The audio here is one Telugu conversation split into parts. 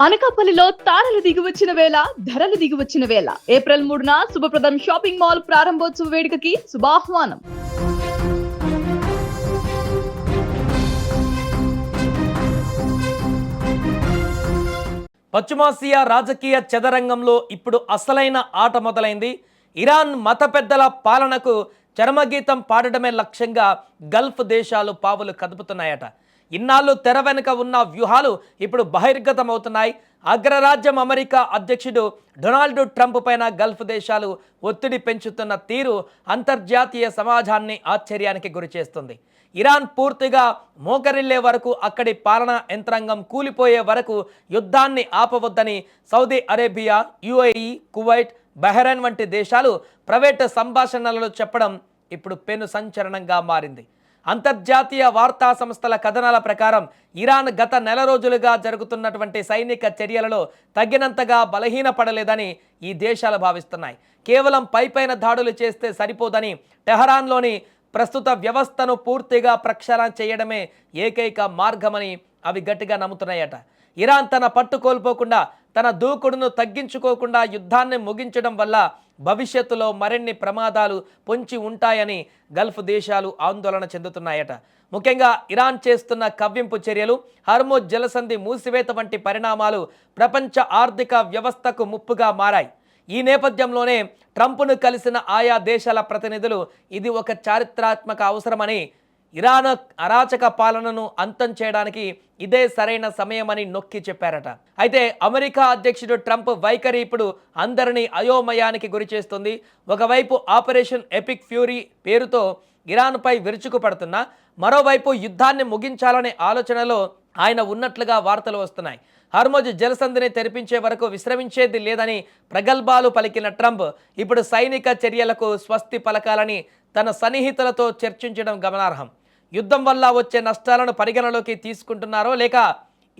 అనకాపల్లిలో తారలు దిగివచ్చిన వేళ ధరలు దిగివచ్చిన వేళ ఏప్రిల్ 3న శుభప్రదం షాపింగ్ మాల్ ప్రారంభోత్సవ వేడుకకి శుభాహ్వానం. పశ్చిమాసియా రాజకీయ చదరంగంలో ఇప్పుడు అసలైన ఆట మొదలైంది. ఇరాన్ మత పెద్దల పాలనకు చరమగీతం పాడడమే లక్ష్యంగా గల్ఫ్ దేశాలు పావులు కదుపుతున్నాయట. ఇన్నాళ్ళు తెర వెనుక ఉన్న వ్యూహాలు ఇప్పుడు బహిర్గతమవుతున్నాయి. అగ్రరాజ్యం అమెరికా అధ్యక్షుడు డొనాల్డ్ ట్రంప్ పైన గల్ఫ్ దేశాలు ఒత్తిడి పెంచుతున్న తీరు అంతర్జాతీయ సమాజాన్ని ఆశ్చర్యానికి గురిచేస్తుంది. ఇరాన్ పూర్తిగా మోకరిల్లే వరకు, అక్కడి పాలనా యంత్రాంగం కూలిపోయే వరకు యుద్ధాన్ని ఆపవద్దని Saudi Arabia, UAE, Kuwait, Bahrain వంటి దేశాలు ప్రైవేటు సంభాషణలలో చెప్పడం ఇప్పుడు పెను సంచలనంగా మారింది. అంతర్జాతీయ వార్తా సంస్థల కథనాల ప్రకారం ఇరాన్ గత నెల రోజులుగా జరుగుతున్నటువంటి సైనిక చర్యలలో తగినంతగా బలహీనపడలేదని ఈ దేశాలు భావిస్తున్నాయి. కేవలం పైపైన దాడులు చేస్తే సరిపోదని, టెహరాన్లోని ప్రస్తుత వ్యవస్థను పూర్తిగా ప్రక్షాళన చేయడమే ఏకైక మార్గమని అవి గట్టిగా నమ్ముతున్నాయట. ఇరాన్ తన పట్టు కోల్పోకుండా, తన దూకుడును తగ్గించుకోకుండా యుద్ధాన్ని ముగించడం వల్ల భవిష్యత్తులో మరిన్ని ప్రమాదాలు పొంచి ఉంటాయని గల్ఫ్ దేశాలు ఆందోళన చెందుతున్నాయట. ముఖ్యంగా ఇరాన్ చేస్తున్న కవ్వింపు చర్యలు, హర్ముజ్ జలసంధి మూసివేత వంటి పరిణామాలు ప్రపంచ ఆర్థిక వ్యవస్థకు ముప్పుగా మారాయి. ఈ నేపథ్యంలోనే ట్రంప్ను కలిసిన ఆయా దేశాల ప్రతినిధులు ఇది ఒక చారిత్రాత్మక అవసరమని, ఇరాన్ అరాచక పాలనను అంతం చేయడానికి ఇదే సరైన సమయమని నొక్కి చెప్పారట. అయితే అమెరికా అధ్యక్షుడు ట్రంప్ వైఖరి ఇప్పుడు అందరినీ అయోమయానికి గురిచేస్తుంది. ఒకవైపు ఆపరేషన్ ఎపిక్ ఫ్యూరీ పేరుతో ఇరాన్పై విరుచుకుపడుతున్నా, మరోవైపు యుద్ధాన్ని ముగించాలనే ఆలోచనలో ఆయన ఉన్నట్లుగా వార్తలు వస్తున్నాయి. హర్ముజ్ జలసంధిని తెరిపించే వరకు విశ్రమించేది లేదని ప్రగల్భాలు పలికిన ట్రంప్ ఇప్పుడు సైనిక చర్యలకు స్వస్తి పలకాలని తన సన్నిహితులతో చర్చించడం గమనార్హం. యుద్ధం వల్ల వచ్చే నష్టాలను పరిగణలోకి తీసుకుంటున్నారో లేక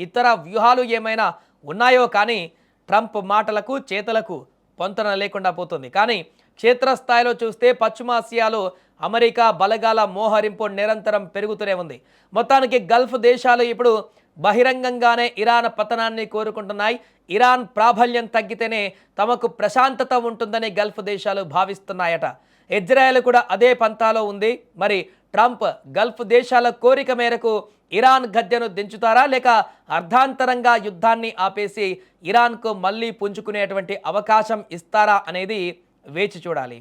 ఇతర వ్యూహాలు ఏమైనా ఉన్నాయో కానీ ట్రంప్ మాటలకు చేతలకు పొంతన లేకుండా పోతుంది. కానీ క్షేత్రస్థాయిలో చూస్తే పశ్చిమాసియాలో అమెరికా బలగాల మోహరింపు నిరంతరం పెరుగుతూనే ఉంది. మొత్తానికి గల్ఫ్ దేశాలు ఇప్పుడు బహిరంగంగానే ఇరాన్ పతనాన్ని కోరుకుంటున్నాయి. ఇరాన్ ప్రాబల్యం తగ్గితేనే తమకు ప్రశాంతత ఉంటుందని గల్ఫ్ దేశాలు భావిస్తున్నాయట. ఇజ్రాయెల్ కూడా అదే పంతాలో ఉంది. మరి ట్రంప్ గల్ఫ్ దేశాల కోరిక మేరకు ఇరాన్ గద్దెను దించుతారా, లేక అర్ధాంతరంగా యుద్ధాన్ని ఆపేసి ఇరాన్కు మళ్ళీ పుంజుకునేటువంటి అవకాశం ఇస్తారా అనేది వేచి చూడాలి.